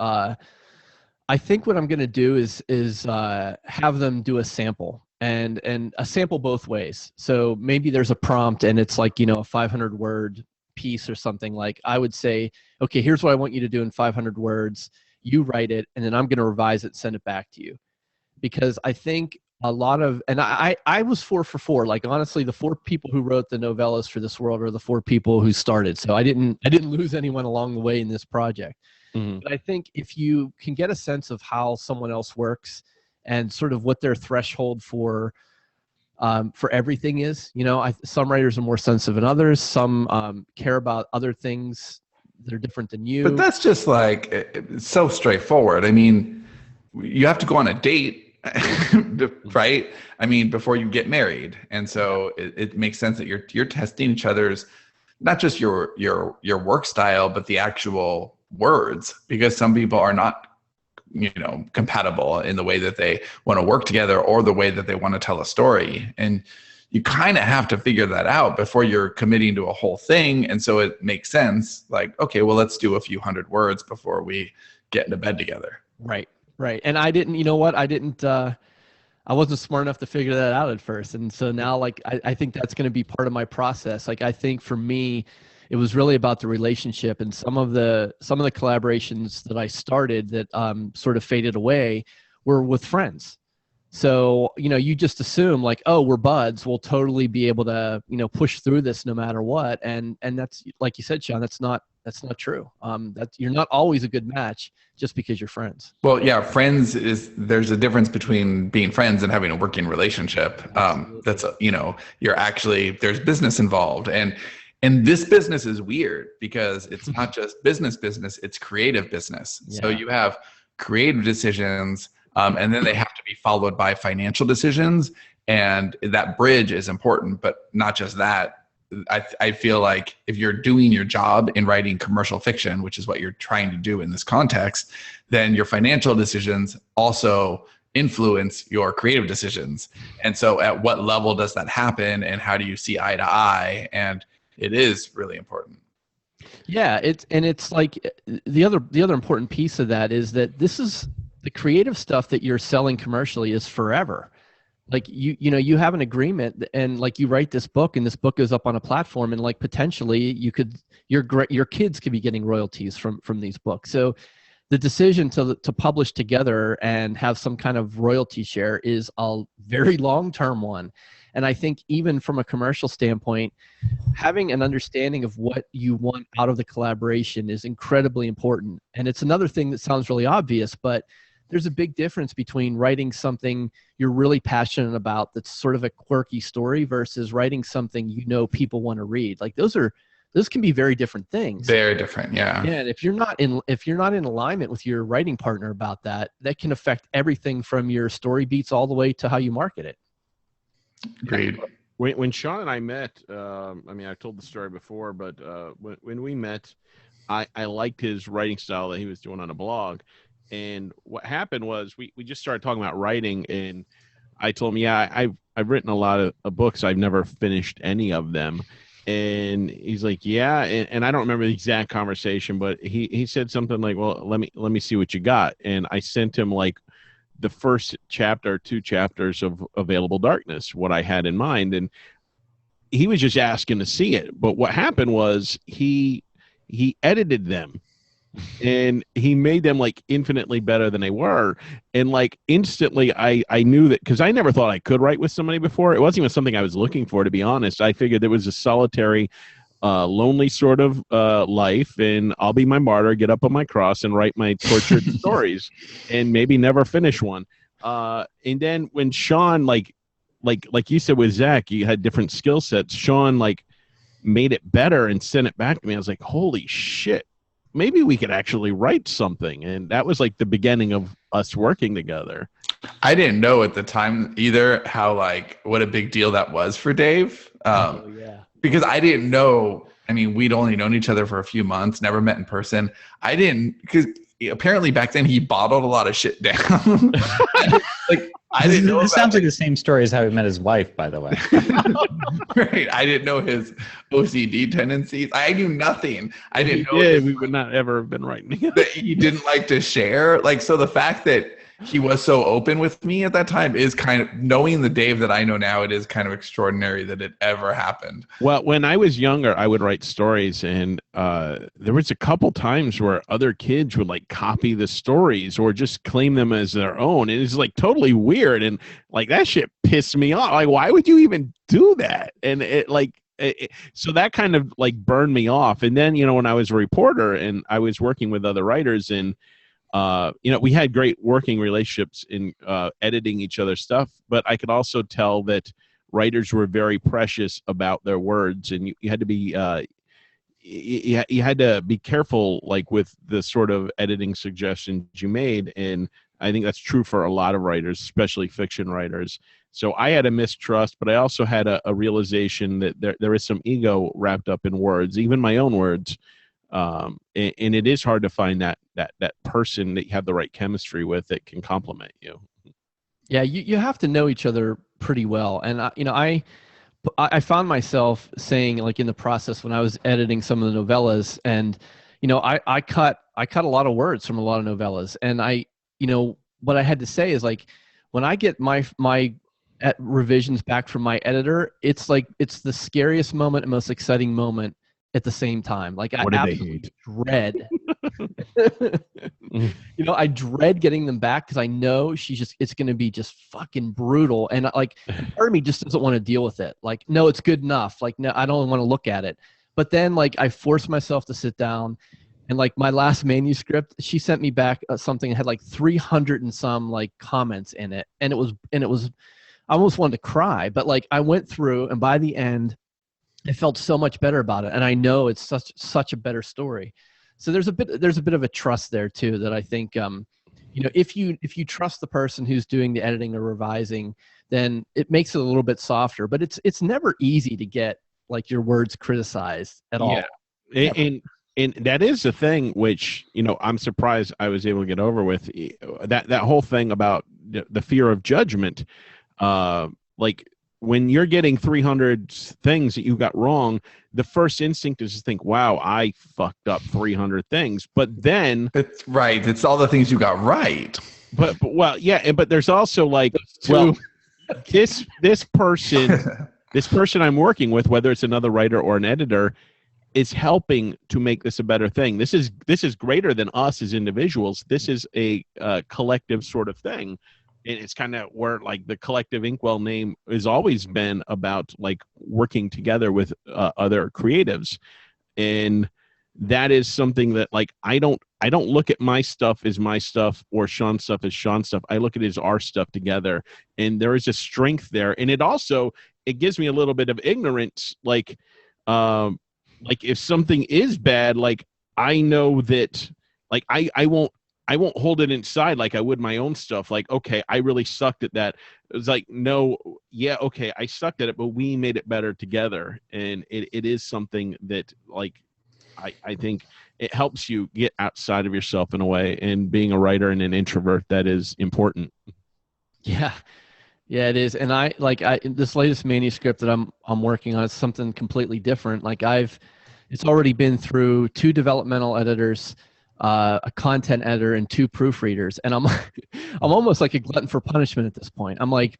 I think what I'm going to do is have them do a sample and a sample both ways. So maybe there's a prompt and it's like, a 500-word piece or something. Like I would say, okay, here's what I want you to do in 500 words. You write it, and then I'm going to revise it and send it back to you. Because I think a lot of, and I was 4 for 4. Like honestly, the 4 people who wrote the novellas for this world are the 4 people who started. So I didn't lose anyone along the way in this project. Mm-hmm. But I think if you can get a sense of how someone else works and sort of what their threshold for everything is, some writers are more sensitive than others. Some care about other things that are different than you. But that's just like, it's so straightforward. I mean, you have to go on a date, right? I mean, before you get married. And so it makes sense that you're testing each other's, not just your work style, but the actual words, because some people are not compatible in the way that they want to work together or the way that they want to tell a story, and you kind of have to figure that out before you're committing to a whole thing. And so it makes sense, like, okay, well, let's do a few hundred words before we get into bed together. Right And I wasn't smart enough to figure that out at first, and so now like I think that's going to be part of my process. Like I think for me it was really about the relationship, and some of the collaborations that I started that sort of faded away were with friends. So, you just assume like, oh, we're buds, we'll totally be able to, push through this no matter what. And that's, like you said, Sean, that's not true. You're not always a good match just because you're friends. Well, yeah, there's a difference between being friends and having a working relationship. That's, there's business involved. And And this business is weird because it's not just business, it's creative business. Yeah. So you have creative decisions, and then they have to be followed by financial decisions. And that bridge is important, but not just that. I feel like if you're doing your job in writing commercial fiction, which is what you're trying to do in this context, then your financial decisions also influence your creative decisions. And so at what level does that happen, and how do you see eye to eye? And it is really important. Yeah, it's like the other important piece of that is that this is the creative stuff that you're selling commercially is forever. Like you have an agreement, and like you write this book, and this book goes up on a platform, and like potentially your kids could be getting royalties from these books. So the decision to publish together and have some kind of royalty share is a very long-term one. And I think even from a commercial standpoint, having an understanding of what you want out of the collaboration is incredibly important. And it's another thing that sounds really obvious, but there's a big difference between writing something you're really passionate about that's sort of a quirky story versus writing something people want to read. Like those can be very different things. Very different, yeah. Yeah, and if you're not in alignment with your writing partner about that, that can affect everything from your story beats all the way to how you market it. Agreed. When Sean and I met, I've told the story before, but when we met, I liked his writing style that he was doing on a blog. And what happened was we just started talking about writing, and I told him, I've written a lot of books. I've never finished any of them. And he's like, yeah. And I don't remember the exact conversation, but he said something like, well, let me see what you got. And I sent him like the first chapter, 2 chapters of Available Darkness, what I had in mind. And he was just asking to see it. But what happened was he edited them. And he made them like infinitely better than they were. And like instantly I knew that, because I never thought I could write with somebody before. It wasn't even something I was looking for, to be honest. I figured there was a solitary, lonely sort of life, and I'll be my martyr, get up on my cross and write my tortured stories and maybe never finish one. And then when Sean, like you said with Zach, you had different skill sets. Sean like made it better and sent it back to me. I was like, holy shit. Maybe we could actually write something. And that was like the beginning of us working together. I didn't know at the time either how what a big deal that was for Dave. Because I didn't know, we'd only known each other for a few months, never met in person. Because apparently back then he bottled a lot of shit down. I didn't know. This sounds like the same story as how he met his wife, by the way. Right. I didn't know his OCD tendencies. I knew nothing. I didn't know. Yeah, we would not ever have been writing together. That he didn't like to share. So the fact that he was so open with me at that time is kind of, knowing the Dave that I know now, it is kind of extraordinary that it ever happened. Well, when I was younger, I would write stories, and there was a couple times where other kids would copy the stories or just claim them as their own. And it's totally weird. And that shit pissed me off. Why would you even do that? And so that kind of burned me off. And then, when I was a reporter and I was working with other writers, and we had great working relationships in editing each other's stuff, but I could also tell that writers were very precious about their words, and you had to be you had to be careful with the sort of editing suggestions you made. And I think that's true for a lot of writers, especially fiction writers. So I had a mistrust, but I also had a realization that there is some ego wrapped up in words, even my own words. And it is hard to find that person that you have the right chemistry with that can complement you. Yeah, you have to know each other pretty well. And I found myself saying, in the process when I was editing some of the novellas, and I cut a lot of words from a lot of novellas, and what I had to say is when I get my revisions back from my editor, it's the scariest moment and most exciting moment at the same time. I absolutely dread. I dread getting them back because I know it's going to be just fucking brutal. And part of me just doesn't want to deal with it. No, it's good enough. No, I don't want to look at it. But then I force myself to sit down, and my last manuscript, she sent me back something that had 300 and some comments in it. And it was, I almost wanted to cry, but I went through, and by the end, I felt so much better about it, and I know it's such a better story. So there's a bit of a trust there too, that I think, if you trust the person who's doing the editing or revising, then it makes it a little bit softer. But it's never easy to get like your words criticized at all. And that is the thing which, I'm surprised I was able to get over with, that whole thing about the fear of judgment. Like when you're getting 300 things that you got wrong, the first instinct is to think, wow, I fucked up 300 things. But then it's right. It's all the things you got right. But well, yeah. But there's also like, this person I'm working with, whether it's another writer or an editor, is helping to make this a better thing. This is greater than us as individuals. This is a collective sort of thing. And it's kind of where like the collective Inkwell name has always been about, like working together with other creatives. And that is something that, like, I don't look at my stuff as my stuff or Sean's stuff as Sean's stuff. I look at it as our stuff together. And there is a strength there. And it gives me a little bit of ignorance. Like if something is bad, like I know that, like I won't hold it inside like I would my own stuff. Like, okay, I really sucked at that. It was like, no, yeah, okay, I sucked at it, but we made it better together. And it is something that, like, I think it helps you get outside of yourself in a way. And being a writer and an introvert, that is important. Yeah. Yeah, it is. And this latest manuscript that I'm working on is something completely different. Like it's already been through 2 developmental editors, a content editor, and 2 proofreaders. And I'm almost like a glutton for punishment at this point. I'm like,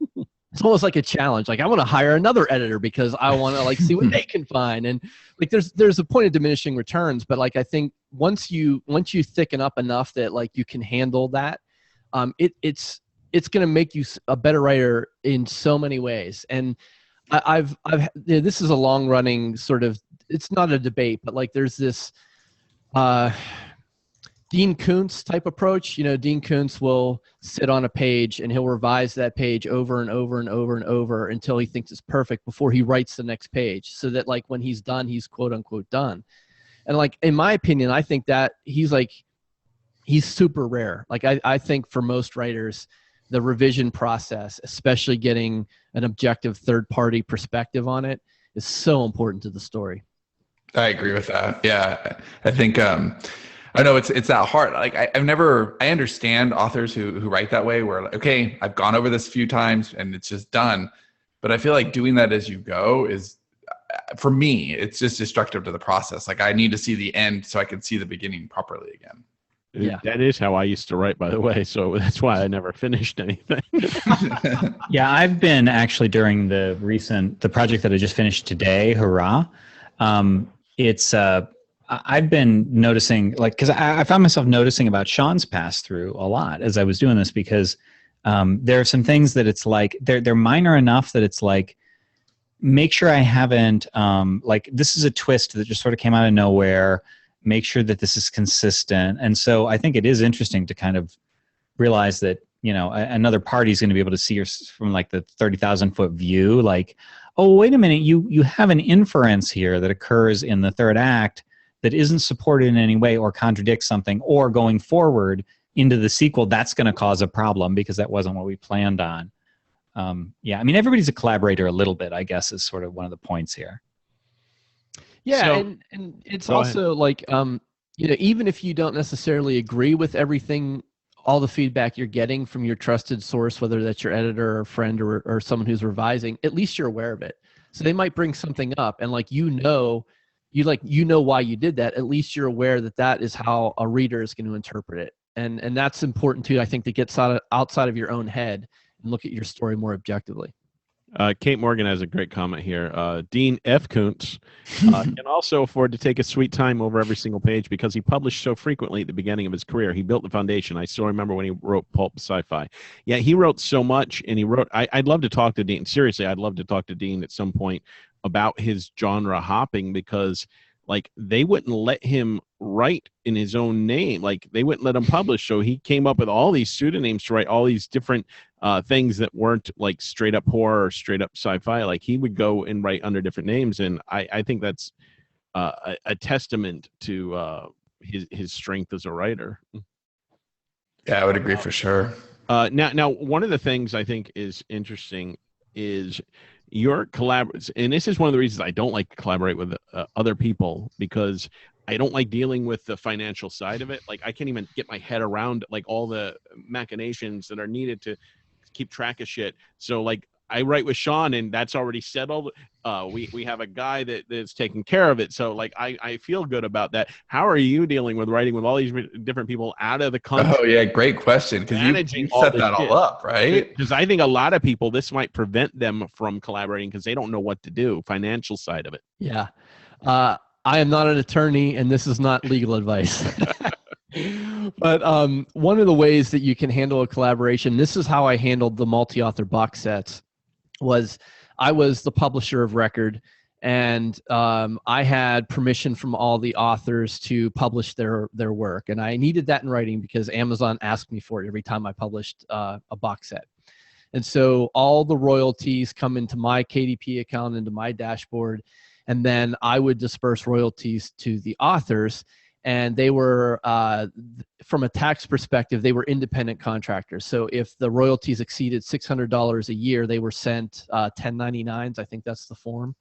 it's almost like a challenge. Like I want to hire another editor because I want to like see what they can find. And like there's a point of diminishing returns, but like I think once you thicken up enough that like you can handle that, it's going to make you a better writer in so many ways. And this is a long running sort of, it's not a debate, but like there's this Dean Koontz type approach. Dean Koontz will sit on a page and he'll revise that page over and over and over and over until he thinks it's perfect before he writes the next page, so that like when he's done, he's quote unquote done. And like, in my opinion, I think that he's super rare. Like I think for most writers, the revision process, especially getting an objective third-party perspective on it, is so important to the story. I agree with that. Yeah, I think I know it's that hard. Like I understand authors who write that way, where like, okay, I've gone over this a few times and it's just done. But I feel like doing that as you go is, for me, it's just destructive to the process. Like I need to see the end so I can see the beginning properly again. Yeah, that is how I used to write, by the way. So that's why I never finished anything. Yeah, I've been actually during the project that I just finished today, Hurrah. I've been noticing, like, because I found myself noticing about Sean's pass through a lot as I was doing this, because there are some things that it's like they're minor enough that it's like, make sure I haven't like, this is a twist that just sort of came out of nowhere. Make sure that this is consistent. And so I think it is interesting to kind of realize that, another party is going to be able to see your from like the 30,000 foot view. Like, oh, wait a minute, you have an inference here that occurs in the 3rd act that isn't supported in any way or contradicts something, or going forward into the sequel, that's going to cause a problem because that wasn't what we planned on. Yeah, I mean, everybody's a collaborator a little bit, I guess, is sort of one of the points here. Yeah, So, and it's go also like, even if you don't necessarily agree with everything, all the feedback you're getting from your trusted source, whether that's your editor or friend or someone who's revising, at least you're aware of it. So they might bring something up, and like why you did that. At least you're aware that is how a reader is going to interpret it, and that's important too. I think, to get outside of your own head and look at your story more objectively. Kate Morgan has a great comment here. Dean F. Koontz can also afford to take a sweet time over every single page because he published so frequently at the beginning of his career. He built the foundation. I still remember when he wrote pulp sci-fi. Yeah, he wrote so much, and he wrote. I'd love to talk to Dean. Seriously, I'd love to talk to Dean at some point about his genre hopping, because like they wouldn't let him write in his own name. Like they wouldn't let him publish. So he came up with all these pseudonyms to write all these different things that weren't like straight up horror or straight up sci-fi. Like he would go and write under different names, and I think that's a testament to his strength as a writer. Yeah, I would agree for sure. Now, one of the things I think is interesting is your collaborations, and this is one of the reasons I don't like to collaborate with other people, because I don't like dealing with the financial side of it. Like I can't even get my head around like all the machinations that are needed to keep track of shit. So like I write with Sean, and that's already settled. We have a guy that's taking care of it. So like I feel good about that. How are you dealing with writing with all these different people out of the country? Oh yeah, great question. Because you set that all up, right? Because I think a lot of people, this might prevent them from collaborating because they don't know what to do. Financial side of it. Yeah. I am not an attorney, and this is not legal advice. But one of the ways that you can handle a collaboration, this is how I handled the multi-author box sets, was I was the publisher of record, and I had permission from all the authors to publish their work. And I needed that in writing because Amazon asked me for it every time I published a box set. And so all the royalties come into my KDP account, into my dashboard, and then I would disperse royalties to the authors. And they were, from a tax perspective, they were independent contractors. So if the royalties exceeded $600 a year, they were sent 1099s. I think that's the form.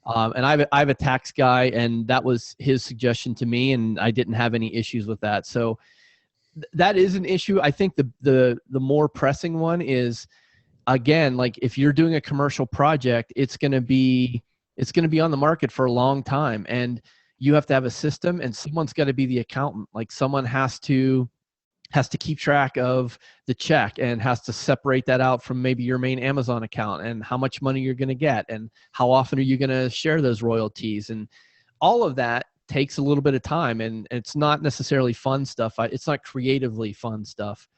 And I have a tax guy, and that was his suggestion to me, and I didn't have any issues with that. So that is an issue. I think the more pressing one is, again, like if you're doing a commercial project, it's going to be on the market for a long time, and you have to have a system, and someone's got to be the accountant. Like someone has to keep track of the check and has to separate that out from maybe your main Amazon account and how much money you're going to get and how often are you going to share those royalties. And all of that takes a little bit of time, and it's not necessarily fun stuff. It's not creatively fun stuff.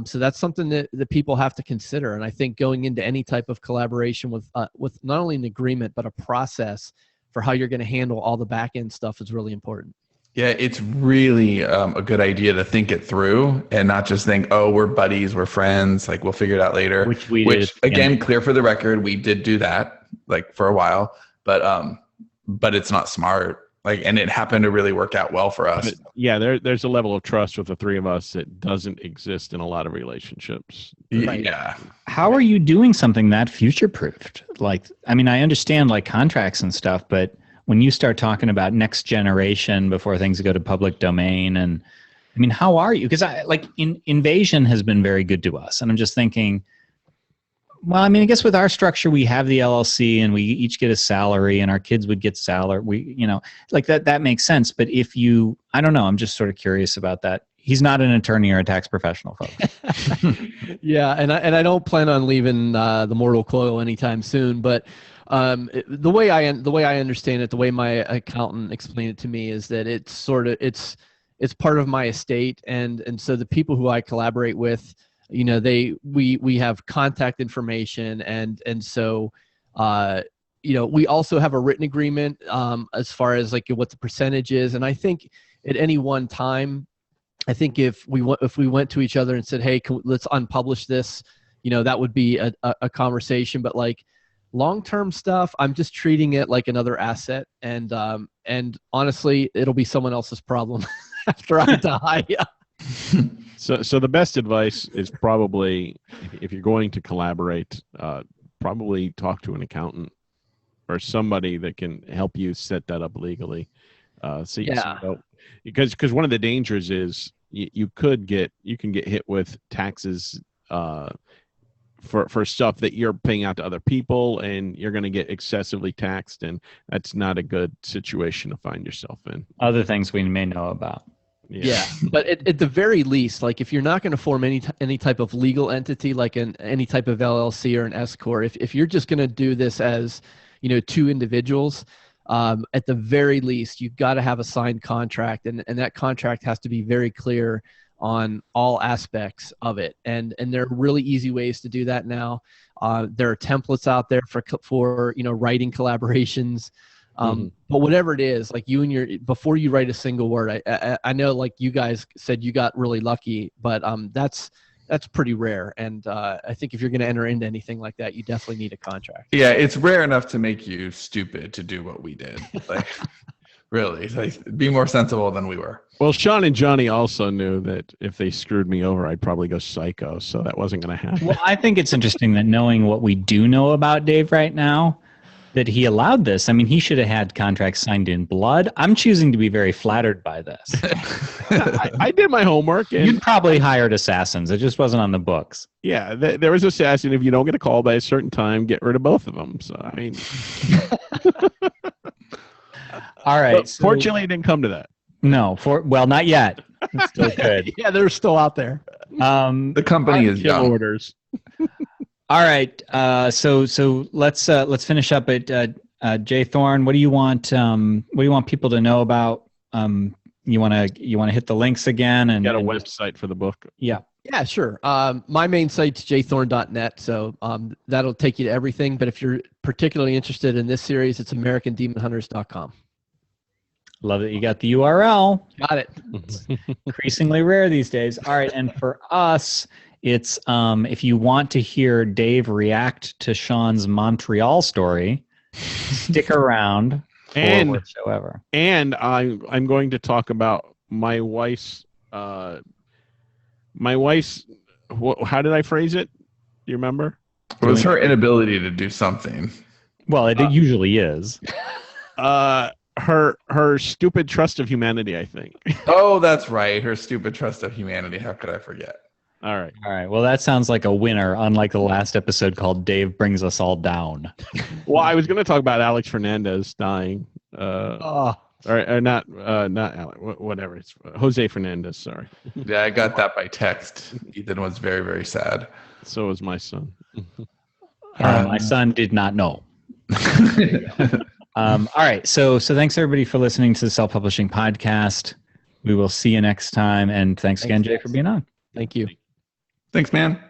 So that's something that people have to consider. And I think going into any type of collaboration with not only an agreement, but a process for how you're going to handle all the back end stuff is really important. Yeah, it's really a good idea to think it through and not just think, oh, we're buddies, we're friends, like we'll figure it out later. Which we did. Again, clear for the record, we did do that like for a while, but it's not smart. Like, and it happened to really work out well for us. But yeah, there's a level of trust with the three of us that doesn't exist in a lot of relationships. Right. Yeah. How are you doing something that future-proofed? Like, I mean, I understand like contracts and stuff, but when you start talking about next generation before things go to public domain, and I mean, how are you? Because Invasion has been very good to us, and I'm just thinking, well, I mean, I guess with our structure, we have the LLC and we each get a salary, and our kids would get salary. Like that makes sense. But if you, I don't know, I'm just sort of curious about that. He's not an attorney or a tax professional, folks. Yeah, and I don't plan on leaving the mortal coil anytime soon. But the way I understand it, the way my accountant explained it to me, is that it's part of my estate, and so the people who I collaborate with, we have contact information, and so we also have a written agreement as far as like what the percentage is. And I think at any one time, I think if we went to each other and said, hey, let's unpublish this, that would be a conversation. But like long-term stuff, I'm just treating it like another asset, and honestly, it'll be someone else's problem after I die. So the best advice is probably, if you're going to collaborate, probably talk to an accountant or somebody that can help you set that up legally. Because one of the dangers is you can get hit with taxes for stuff that you're paying out to other people, and you're going to get excessively taxed, and that's not a good situation to find yourself in. Other things we may know about. Yeah, but at the very least, like if you're not going to form any type of legal entity, like any type of LLC or an S corp, if you're just going to do this as two individuals, at the very least, you've got to have a signed contract, and that contract has to be very clear on all aspects of it. And there are really easy ways to do that now. There are templates out there for writing collaborations. But whatever it is, like before you write a single word, I know like you guys said you got really lucky, but that's that's pretty rare. And I think if you're going to enter into anything like that, you definitely need a contract. Yeah, it's rare enough to make you stupid to do what we did. Like, really, like, be more sensible than we were. Well, Sean and Johnny also knew that if they screwed me over, I'd probably go psycho. So that wasn't going to happen. Well, I think it's interesting that knowing what we do know about Dave right now, that he allowed this. I mean, he should have had contracts signed in blood. I'm choosing to be very flattered by this. I did my homework. And You'd probably hired assassins. It just wasn't on the books. yeah, there was assassin. If you don't get a call by a certain time, get rid of both of them. So, I mean, All right. but fortunately, it didn't come to that. No, well, not yet. It's still good. Yeah, they're still out there. The company is Kill young. orders. All right. So let's finish up at Jay Thorn. What do you want? What do you want people to know about? You want to hit the links again and Got a and- website for the book. Yeah. Yeah, sure. My main site's jthorn.net, so that'll take you to everything. But if you're particularly interested in this series, it's AmericanDemonHunters.com. Love that you got the URL. Got it. Increasingly rare these days. All right, and for us, it's if you want to hear Dave react to Sean's Montreal story, stick around for And- whatsoever. And I'm going to talk about my wife's. How did I phrase it? Do you remember? It was her inability to do something. Well, it usually is. Her stupid trust of humanity, I think. Oh, that's right. Her stupid trust of humanity. How could I forget? All right. All right. Well, that sounds like a winner, unlike the last episode called Dave Brings Us All Down. Well, I was going to talk about Alex Fernandez dying. Or not Alex. Whatever. It's Jose Fernandez. Sorry. Yeah, I got that by text. Ethan was very, very sad. So was my son. My son did not know. All right. So thanks everybody for listening to the Self Publishing Podcast. We will see you next time. And thanks again, Jay, for being on. Thank you. Thanks, man.